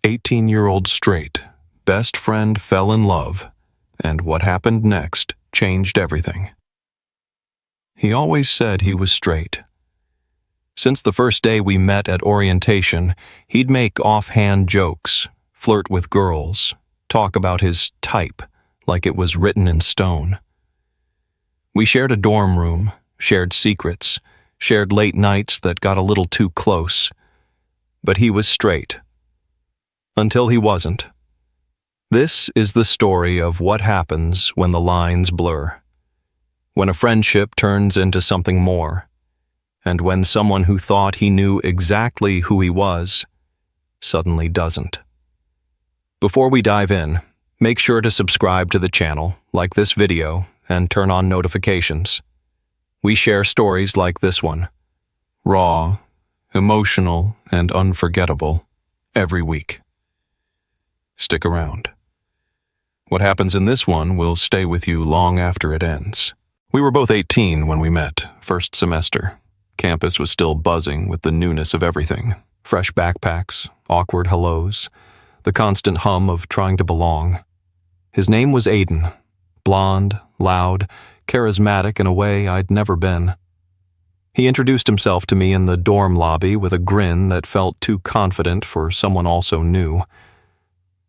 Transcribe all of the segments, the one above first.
18-year-old straight, best friend fell in love, and what happened next changed everything. He always said he was straight. Since the first day we met at orientation, he'd make offhand jokes, flirt with girls, talk about his type like it was written in stone. We shared a dorm room, shared secrets, shared late nights that got a little too close. But he was straight. Until he wasn't. This is the story of what happens when the lines blur. When a friendship turns into something more. And when someone who thought he knew exactly who he was, suddenly doesn't. Before we dive in, make sure to subscribe to the channel, like this video, and turn on notifications. We share stories like this one. Raw, emotional, and unforgettable, every week. Stick around. What happens in this one will stay with you long after it ends. We were both 18 when we met, first semester. Campus was still buzzing with the newness of everything. Fresh backpacks, awkward hellos, the constant hum of trying to belong. His name was Aiden. Blonde, loud, charismatic in a way I'd never been. He introduced himself to me in the dorm lobby with a grin that felt too confident for someone also new.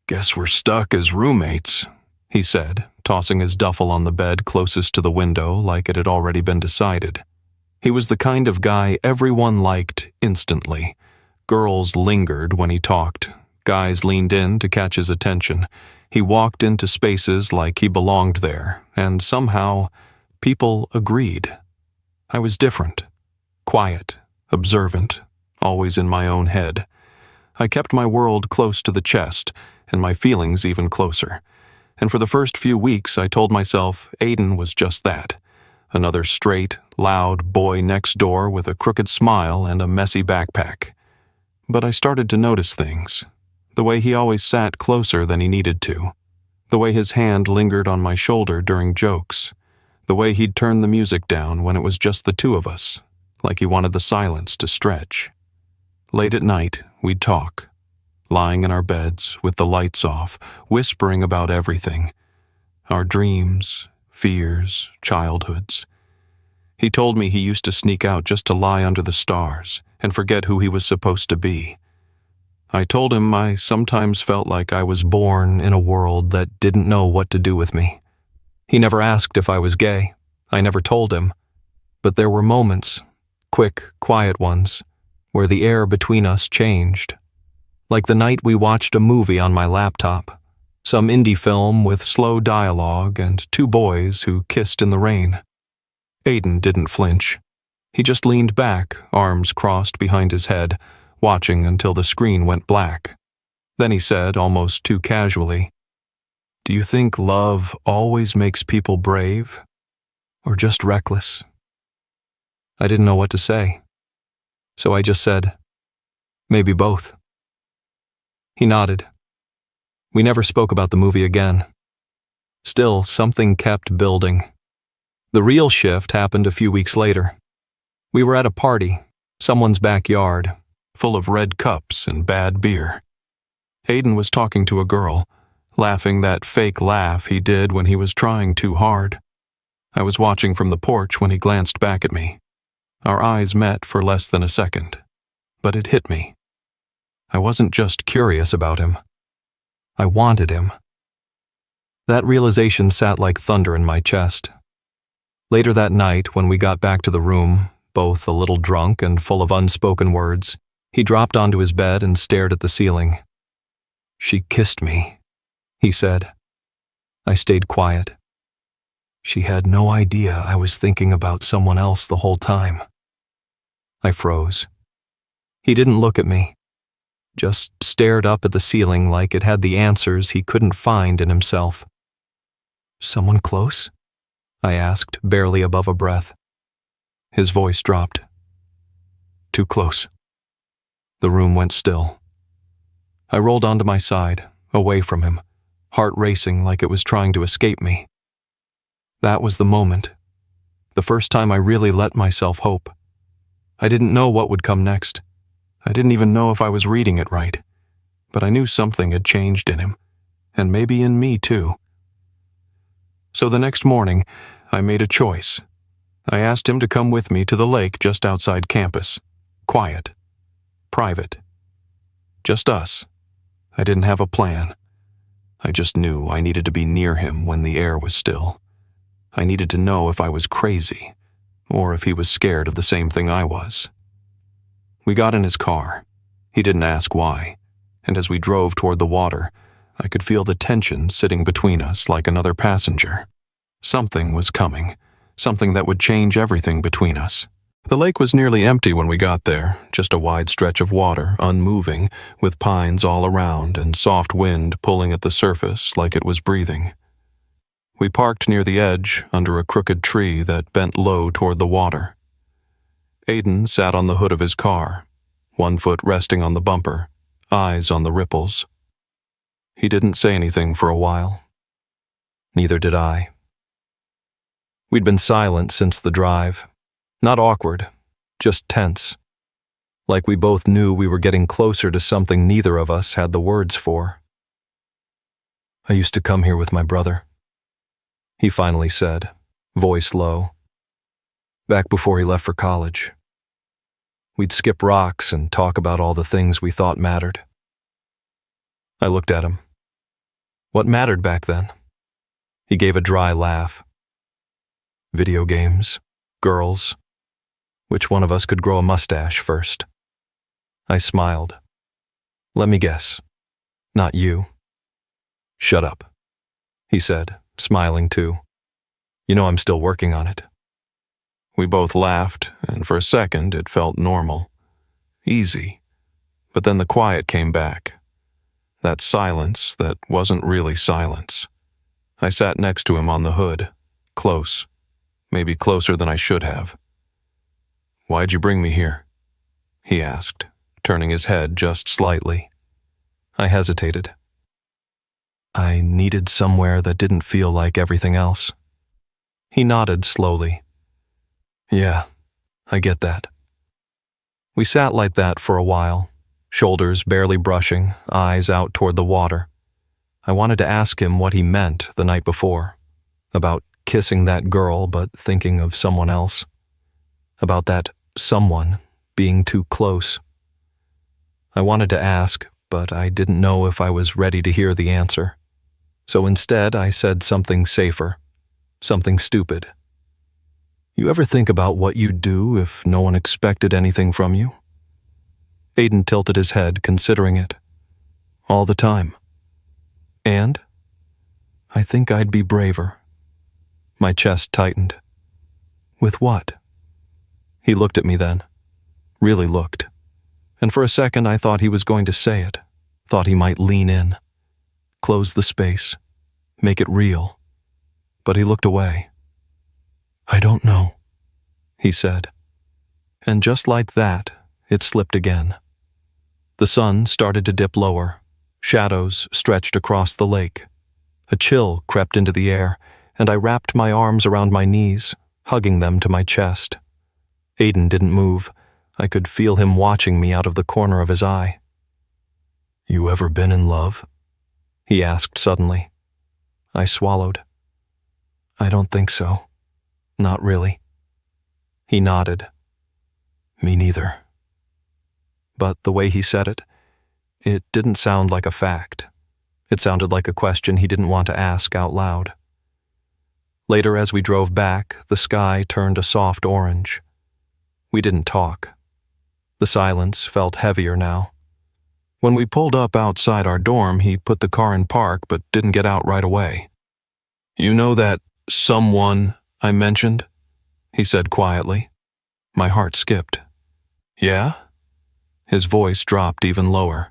"Guess we're stuck as roommates," he said, tossing his duffel on the bed closest to the window like it had already been decided. He was the kind of guy everyone liked instantly. Girls lingered when he talked. Guys leaned in to catch his attention. He walked into spaces like he belonged there, and somehow, people agreed. I was different. Quiet, observant, always in my own head. I kept my world close to the chest, and my feelings even closer. And for the first few weeks I told myself Aiden was just that. Another straight, loud boy next door with a crooked smile and a messy backpack. But I started to notice things. The way he always sat closer than he needed to. The way his hand lingered on my shoulder during jokes. The way he'd turn the music down when it was just the two of us, like he wanted the silence to stretch. Late at night, we'd talk, lying in our beds with the lights off, whispering about everything. Our dreams, fears, childhoods. He told me he used to sneak out just to lie under the stars and forget who he was supposed to be. I told him I sometimes felt like I was born in a world that didn't know what to do with me. He never asked if I was gay. I never told him. But there were moments, quick, quiet ones, where the air between us changed. Like the night we watched a movie on my laptop. Some indie film with slow dialogue and two boys who kissed in the rain. Aiden didn't flinch. He just leaned back, arms crossed behind his head, watching until the screen went black. Then he said, almost too casually, "Do you think love always makes people brave? Or just reckless?" I didn't know what to say. So I just said, "Maybe both." He nodded. We never spoke about the movie again. Still, something kept building. The real shift happened a few weeks later. We were at a party, someone's backyard, full of red cups and bad beer. Aiden was talking to a girl, laughing that fake laugh he did when he was trying too hard. I was watching from the porch when he glanced back at me. Our eyes met for less than a second, but it hit me. I wasn't just curious about him. I wanted him. That realization sat like thunder in my chest. Later that night, when we got back to the room, both a little drunk and full of unspoken words, he dropped onto his bed and stared at the ceiling. "She kissed me," he said. I stayed quiet. She had no idea I was thinking about someone else the whole time. I froze. He didn't look at me. Just stared up at the ceiling like it had the answers he couldn't find in himself. "Someone close?" I asked, barely above a breath. His voice dropped. "Too close." The room went still. I rolled onto my side, away from him, heart racing like it was trying to escape me. That was the moment. The first time I really let myself hope. I didn't know what would come next. I didn't even know if I was reading it right. but I knew something had changed in him, and maybe in me too. So the next morning, I made a choice. I asked him to come with me to the lake just outside campus. Quiet. Private. Just us. I didn't have a plan. I just knew I needed to be near him when the air was still. I needed to know if I was crazy, or if he was scared of the same thing I was. We got in his car. He didn't ask why, and as we drove toward the water, I could feel the tension sitting between us like another passenger. Something was coming, something that would change everything between us. The lake was nearly empty when we got there, just a wide stretch of water, unmoving, with pines all around and soft wind pulling at the surface like it was breathing. We parked near the edge, under a crooked tree that bent low toward the water. Aiden sat on the hood of his car, one foot resting on the bumper, eyes on the ripples. He didn't say anything for a while. Neither did I. We'd been silent since the drive. Not awkward, just tense. Like we both knew we were getting closer to something neither of us had the words for. I used to come here with my brother, he finally said, voice low. Back before he left for college. We'd skip rocks and talk about all the things we thought mattered. I looked at him. What mattered back then? He gave a dry laugh. Video games, girls. Which one of us could grow a mustache first? I smiled. Let me guess. Not you. Shut up, he said, smiling too. You know I'm still working on it. We both laughed, and for a second it felt normal. Easy. But then the quiet came back. That silence that wasn't really silence. I sat next to him on the hood, close, maybe closer than I should have. Why'd you bring me here? He asked, turning his head just slightly. I hesitated. I needed somewhere that didn't feel like everything else. He nodded slowly. Yeah, I get that. We sat like that for a while, shoulders barely brushing, eyes out toward the water. I wanted to ask him what he meant the night before, about kissing that girl but thinking of someone else, about that someone being too close. I wanted to ask, but I didn't know if I was ready to hear the answer. So instead, I said something safer, something stupid. You ever think about what you'd do if no one expected anything from you? Aiden tilted his head, considering it. All the time. And I think I'd be braver. My chest tightened. With what? He looked at me then. Really looked. And for a second I thought he was going to say it. Thought he might lean in. Close the space. Make it real. But he looked away. I don't know, he said. And just like that, it slipped again. The sun started to dip lower. Shadows stretched across the lake. A chill crept into the air, and I wrapped my arms around my knees, hugging them to my chest. Aiden didn't move. I could feel him watching me out of the corner of his eye. You ever been in love? He asked suddenly. I swallowed. I don't think so. Not really. He nodded. Me neither. But the way he said it, it didn't sound like a fact. It sounded like a question he didn't want to ask out loud. Later, as we drove back, the sky turned a soft orange. We didn't talk. The silence felt heavier now. When we pulled up outside our dorm, he put the car in park but didn't get out right away. You know that someone I mentioned? He said quietly. My heart skipped. Yeah? His voice dropped even lower.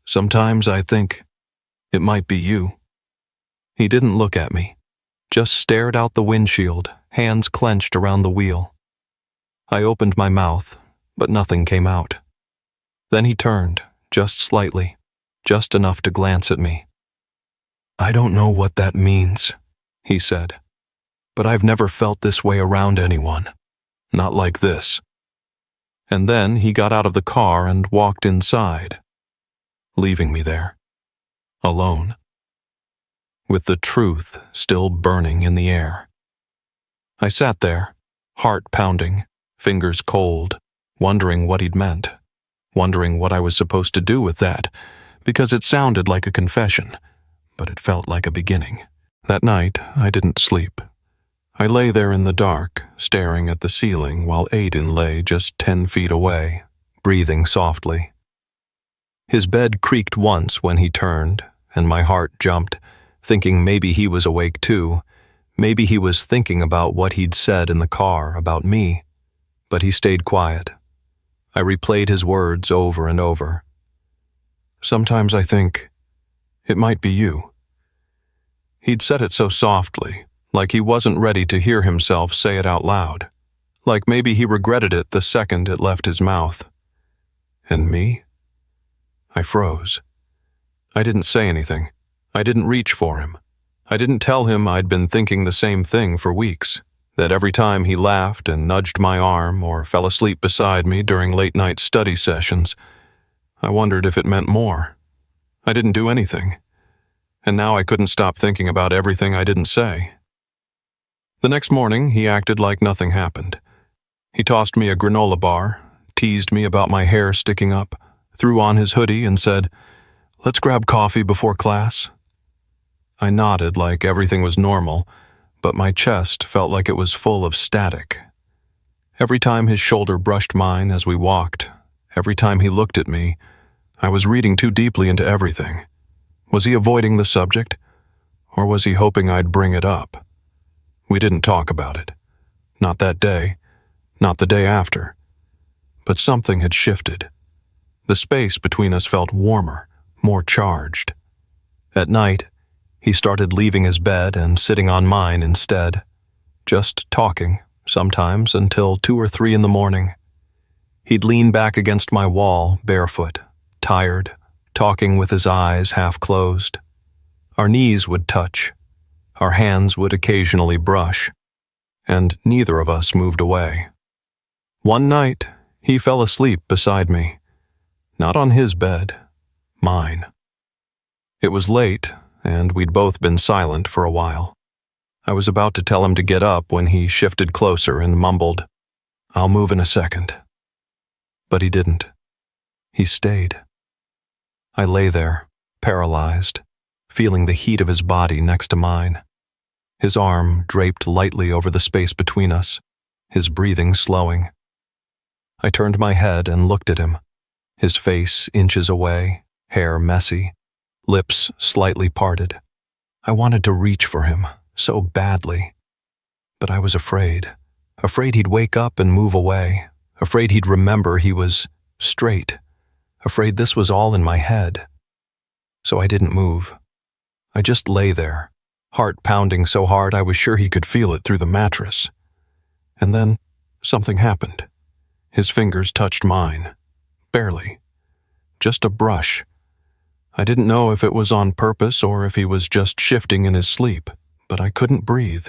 Sometimes I think it might be you. He didn't look at me, just stared out the windshield, hands clenched around the wheel. I opened my mouth, but nothing came out. Then he turned, just slightly, just enough to glance at me. I don't know what that means, he said, but I've never felt this way around anyone. Not like this. And then he got out of the car and walked inside. leaving me there, alone, with the truth still burning in the air. I sat there, heart pounding, fingers cold, wondering what he'd meant, wondering what I was supposed to do with that, because it sounded like a confession, but it felt like a beginning. That night, I didn't sleep. I lay there in the dark, staring at the ceiling while Aiden lay just 10 feet away, breathing softly. His bed creaked once when he turned, and my heart jumped, thinking maybe he was awake too. Maybe he was thinking about what he'd said in the car about me. But he stayed quiet. I replayed his words over and over. Sometimes I think, it might be you. He'd said it so softly, like he wasn't ready to hear himself say it out loud, like maybe he regretted it the second it left his mouth. And me? I froze. I didn't say anything. I didn't reach for him. I didn't tell him I'd been thinking the same thing for weeks, that every time he laughed and nudged my arm or fell asleep beside me during late-night study sessions, I wondered if it meant more. I didn't do anything, and now I couldn't stop thinking about everything I didn't say. The next morning, he acted like nothing happened. He tossed me a granola bar, teased me about my hair sticking up, threw on his hoodie and said, "Let's grab coffee before class." I nodded like everything was normal, but my chest felt like it was full of static. Every time his shoulder brushed mine as we walked, every time he looked at me, I was reading too deeply into everything. Was he avoiding the subject, or was he hoping I'd bring it up? We didn't talk about it. Not that day, not the day after. But something had shifted. The space between us felt warmer, more charged. At night, he started leaving his bed and sitting on mine instead, just talking, sometimes until 2 or 3 in the morning. He'd lean back against my wall, barefoot, tired, talking with his eyes half closed. Our knees would touch. Our hands would occasionally brush, and neither of us moved away. One night, he fell asleep beside me. Not on his bed, mine. It was late, and we'd both been silent for a while. I was about to tell him to get up when he shifted closer and mumbled, "I'll move in a second." But he didn't. He stayed. I lay there, paralyzed, feeling the heat of his body next to mine. His arm draped lightly over the space between us, his breathing slowing. I turned my head and looked at him, his face inches away, hair messy, lips slightly parted. I wanted to reach for him, so badly. But I was afraid he'd wake up and move away, afraid he'd remember he was straight, afraid this was all in my head. So I didn't move. I just lay there, heart pounding so hard I was sure he could feel it through the mattress. And then something happened. His fingers touched mine. Barely. Just a brush. I didn't know if it was on purpose or if he was just shifting in his sleep, but I couldn't breathe.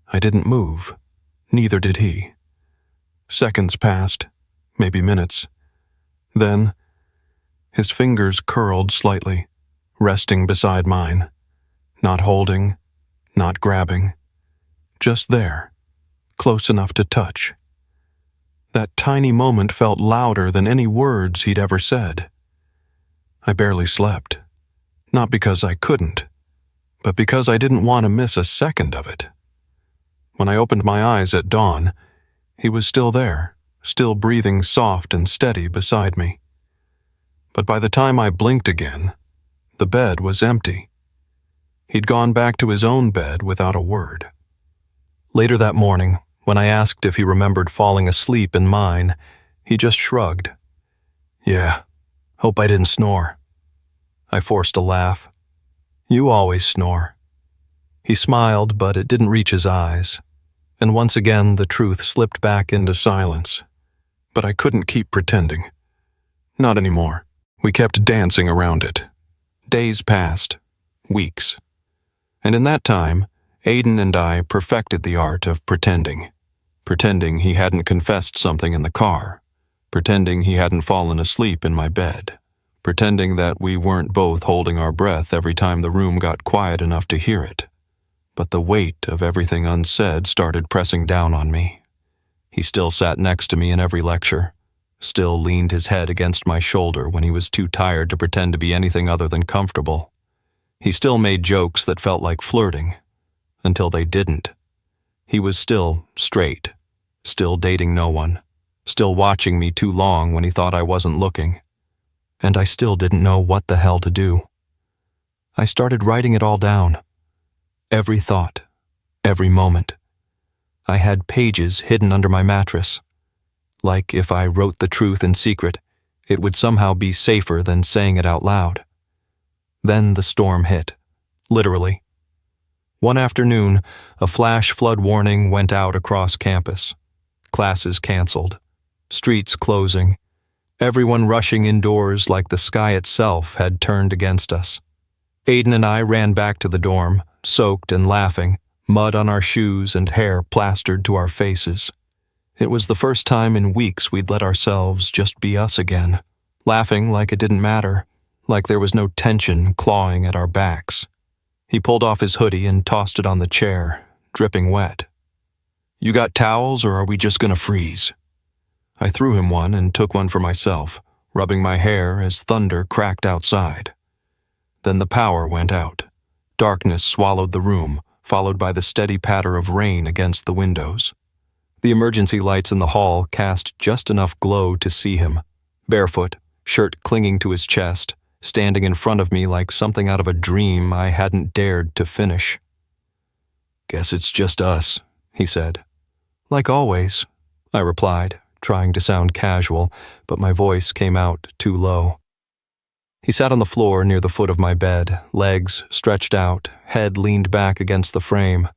I didn't move. Neither did he. Seconds passed, maybe minutes. Then, his fingers curled slightly, resting beside mine. Not holding, not grabbing. Just there, close enough to touch. That tiny moment felt louder than any words he'd ever said. I barely slept. Not because I couldn't, but because I didn't want to miss a second of it. When I opened my eyes at dawn, he was still there, still breathing soft and steady beside me. But by the time I blinked again, the bed was empty. He'd gone back to his own bed without a word. Later that morning, when I asked if he remembered falling asleep in mine, he just shrugged. "Yeah, hope I didn't snore." I forced a laugh. "You always snore." He smiled, but it didn't reach his eyes. And once again, the truth slipped back into silence. But I couldn't keep pretending. Not anymore. We kept dancing around it. Days passed. Weeks. And in that time, Aiden and I perfected the art of pretending. Pretending he hadn't confessed something in the car. Pretending he hadn't fallen asleep in my bed. pretending that we weren't both holding our breath every time the room got quiet enough to hear it. But the weight of everything unsaid started pressing down on me. He still sat next to me in every lecture, still leaned his head against my shoulder when he was too tired to pretend to be anything other than comfortable. He still made jokes that felt like flirting, until they didn't. He was still straight, still dating no one, still watching me too long when he thought I wasn't looking. And I still didn't know what the hell to do. I started writing it all down. Every thought, every moment. I had pages hidden under my mattress. Like if I wrote the truth in secret, it would somehow be safer than saying it out loud. Then the storm hit, literally. One afternoon, a flash flood warning went out across campus. Classes canceled, streets closing, everyone rushing indoors like the sky itself had turned against us. Aiden and I ran back to the dorm, soaked and laughing, mud on our shoes and hair plastered to our faces. It was the first time in weeks we'd let ourselves just be us again, laughing like it didn't matter, like there was no tension clawing at our backs. He pulled off his hoodie and tossed it on the chair, dripping wet. "You got towels, or are we just gonna freeze?" I threw him one and took one for myself, rubbing my hair as thunder cracked outside. Then the power went out. Darkness swallowed the room, followed by the steady patter of rain against the windows. The emergency lights in the hall cast just enough glow to see him, barefoot, shirt clinging to his chest, standing in front of me like something out of a dream I hadn't dared to finish. "Guess it's just us," he said. "Like always," I replied, trying to sound casual, but my voice came out too low. He sat on the floor near the foot of my bed, legs stretched out, head leaned back against the frame.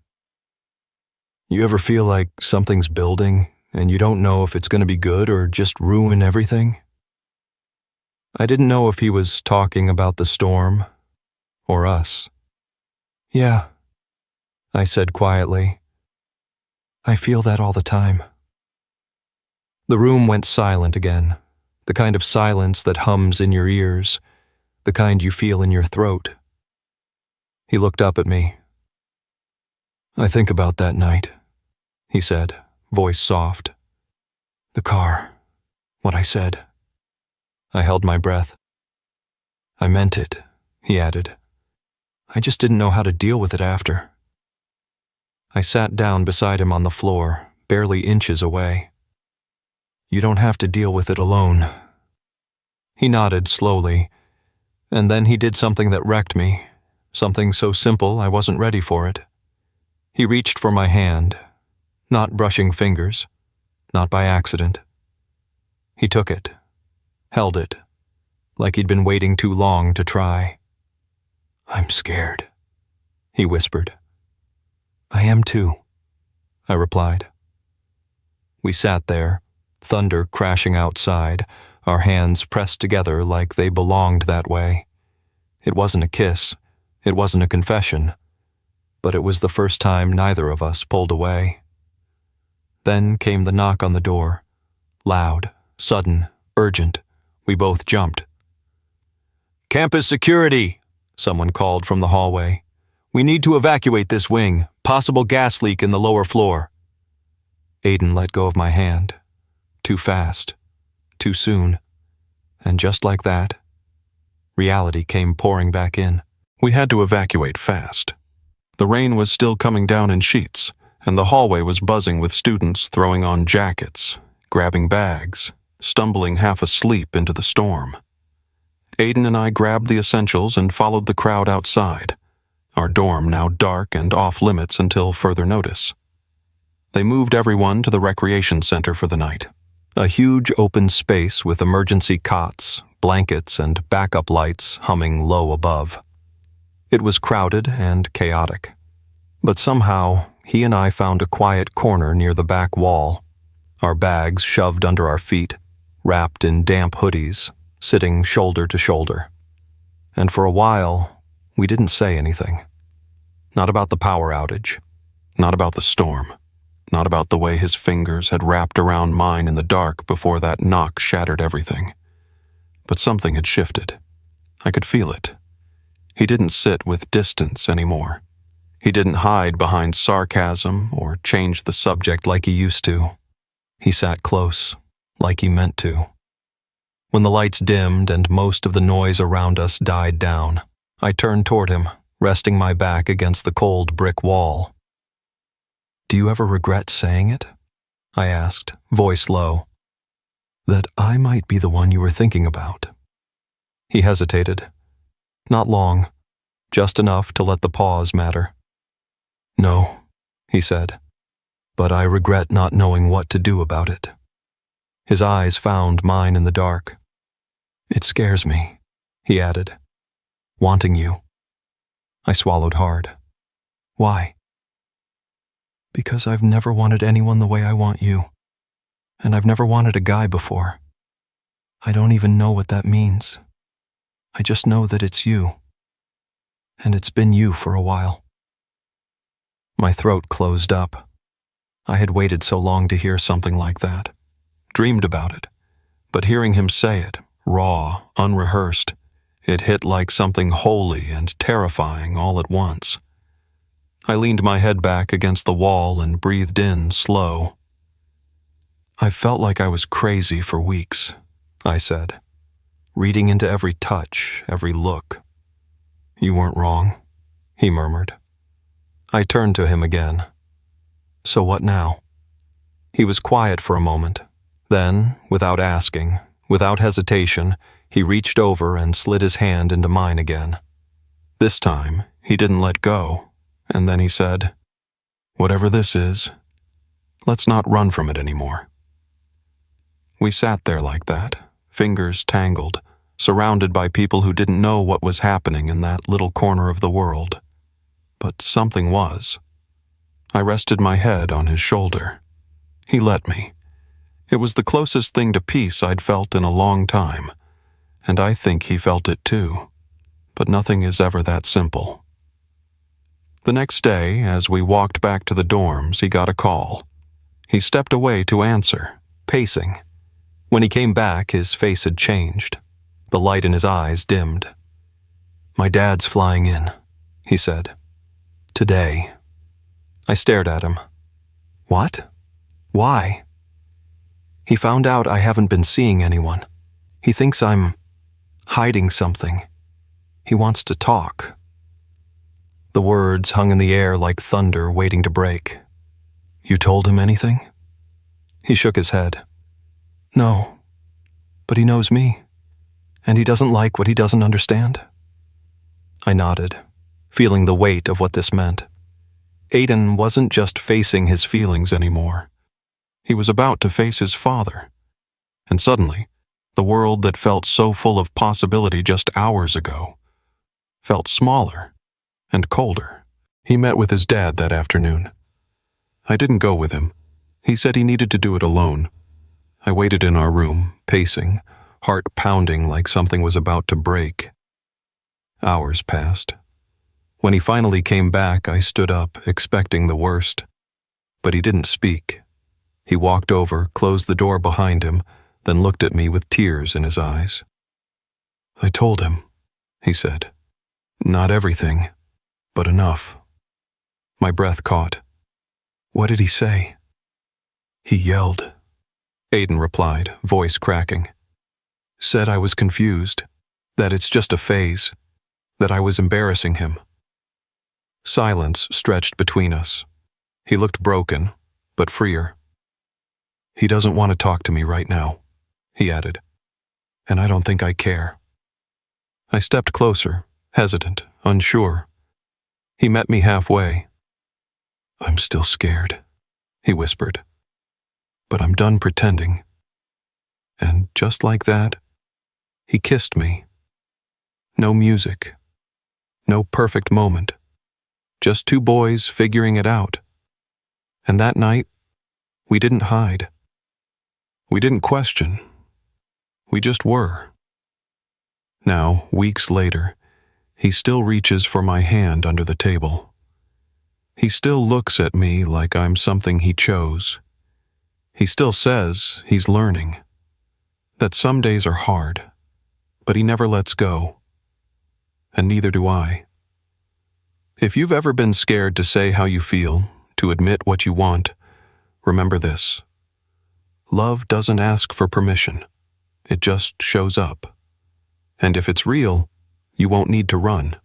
"You ever feel like something's building, and you don't know if it's going to be good or just ruin everything?" I didn't know if he was talking about the storm or us. "Yeah," I said quietly. "I feel that all the time." The room went silent again, the kind of silence that hums in your ears, the kind you feel in your throat. He looked up at me. "I think about that night," he said, voice soft. "The car, what I said." I held my breath. "I meant it," he added. "I just didn't know how to deal with it after." I sat down beside him on the floor, barely inches away. "You don't have to deal with it alone." He nodded slowly, and then he did something that wrecked me, something so simple I wasn't ready for it. He reached for my hand, not brushing fingers, not by accident. He took it, held it, like he'd been waiting too long to try. "I'm scared," he whispered. "I am too," I replied. We sat there, thunder crashing outside, our hands pressed together like they belonged that way. It wasn't a kiss, it wasn't a confession, but it was the first time neither of us pulled away. Then came the knock on the door, loud, sudden, urgent. We both jumped. "Campus security," someone called from the hallway. "We need to evacuate this wing. Possible gas leak in the lower floor." Aiden let go of my hand. Too fast. Too soon. And just like that, reality came pouring back in. We had to evacuate fast. The rain was still coming down in sheets, and the hallway was buzzing with students throwing on jackets, grabbing bags, stumbling half asleep into the storm. Aiden and I grabbed the essentials and followed the crowd outside, our dorm now dark and off limits until further notice. They moved everyone to the recreation center for the night, a huge open space with emergency cots, blankets, and backup lights humming low above. It was crowded and chaotic, but somehow he and I found a quiet corner near the back wall, our bags shoved under our feet, wrapped in damp hoodies, sitting shoulder to shoulder. And for a while, we didn't say anything. Not about the power outage, not about the storm, not about the way his fingers had wrapped around mine in the dark before that knock shattered everything. but something had shifted. I could feel it. He didn't sit with distance anymore. He didn't hide behind sarcasm or change the subject like he used to. He sat close, like he meant to. When the lights dimmed and most of the noise around us died down, I turned toward him, resting my back against the cold brick wall. "Do you ever regret saying it?" I asked, voice low. "That I might be the one you were thinking about." He hesitated. Not long, just enough to let the pause matter. "No," he said, "but I regret not knowing what to do about it." His eyes found mine in the dark. "It scares me," he added. "Wanting you." I swallowed hard. "Why?" "Because I've never wanted anyone the way I want you. And I've never wanted a guy before. I don't even know what that means. I just know that it's you. And it's been you for a while." My throat closed up. I had waited so long to hear something like that. Dreamed about it. But hearing him say it, raw, unrehearsed, it hit like something holy and terrifying all at once. I leaned my head back against the wall and breathed in slow. "I felt like I was crazy for weeks," I said, reading into every touch, every look. "You weren't wrong," he murmured. I turned to him again. "So what now?" He was quiet for a moment. Then, without asking, without hesitation, he reached over and slid his hand into mine again. This time, he didn't let go, and then he said, "Whatever this is, let's not run from it anymore." We sat there like that, fingers tangled, surrounded by people who didn't know what was happening in that little corner of the world. But something was. I rested my head on his shoulder. He let me. It was the closest thing to peace I'd felt in a long time, and I think he felt it too. But nothing is ever that simple. The next day, as we walked back to the dorms, he got a call. He stepped away to answer, pacing. When he came back, his face had changed. The light in his eyes dimmed. "My dad's flying in," he said. "Today." I stared at him. "What? Why?" "He found out I haven't been seeing anyone. He thinks I'm hiding something. He wants to talk." The words hung in the air like thunder waiting to break. "You told him anything?" He shook his head. "No, but he knows me, and he doesn't like what he doesn't understand." I nodded, feeling the weight of what this meant. Aiden wasn't just facing his feelings anymore. He was about to face his father. And suddenly, the world that felt so full of possibility just hours ago felt smaller and colder. He met with his dad that afternoon. I didn't go with him. He said he needed to do it alone. I waited in our room, pacing, heart pounding like something was about to break. Hours passed. When he finally came back, I stood up, expecting the worst. But he didn't speak. He walked over, closed the door behind him, then looked at me with tears in his eyes. "I told him," he said. "Not everything, but enough." My breath caught. "What did he say?" "He yelled," Aiden replied, voice cracking. "Said I was confused, that it's just a phase, that I was embarrassing him." Silence stretched between us. He looked broken, but freer. "He doesn't want to talk to me right now," he added. "And I don't think I care." I stepped closer, hesitant, unsure. He met me halfway. "I'm still scared," he whispered. "But I'm done pretending." And just like that, he kissed me. No music. No perfect moment. Just two boys figuring it out. And that night, we didn't hide. We didn't question. We just were. Now, weeks later, he still reaches for my hand under the table. He still looks at me like I'm something he chose. He still says he's learning. That some days are hard, but he never lets go. And neither do I. If you've ever been scared to say how you feel, to admit what you want, remember this. Love doesn't ask for permission. It just shows up. And if it's real, you won't need to run.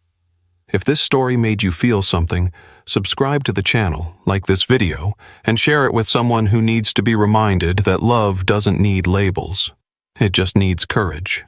If this story made you feel something, subscribe to the channel, like this video, and share it with someone who needs to be reminded that love doesn't need labels. It just needs courage.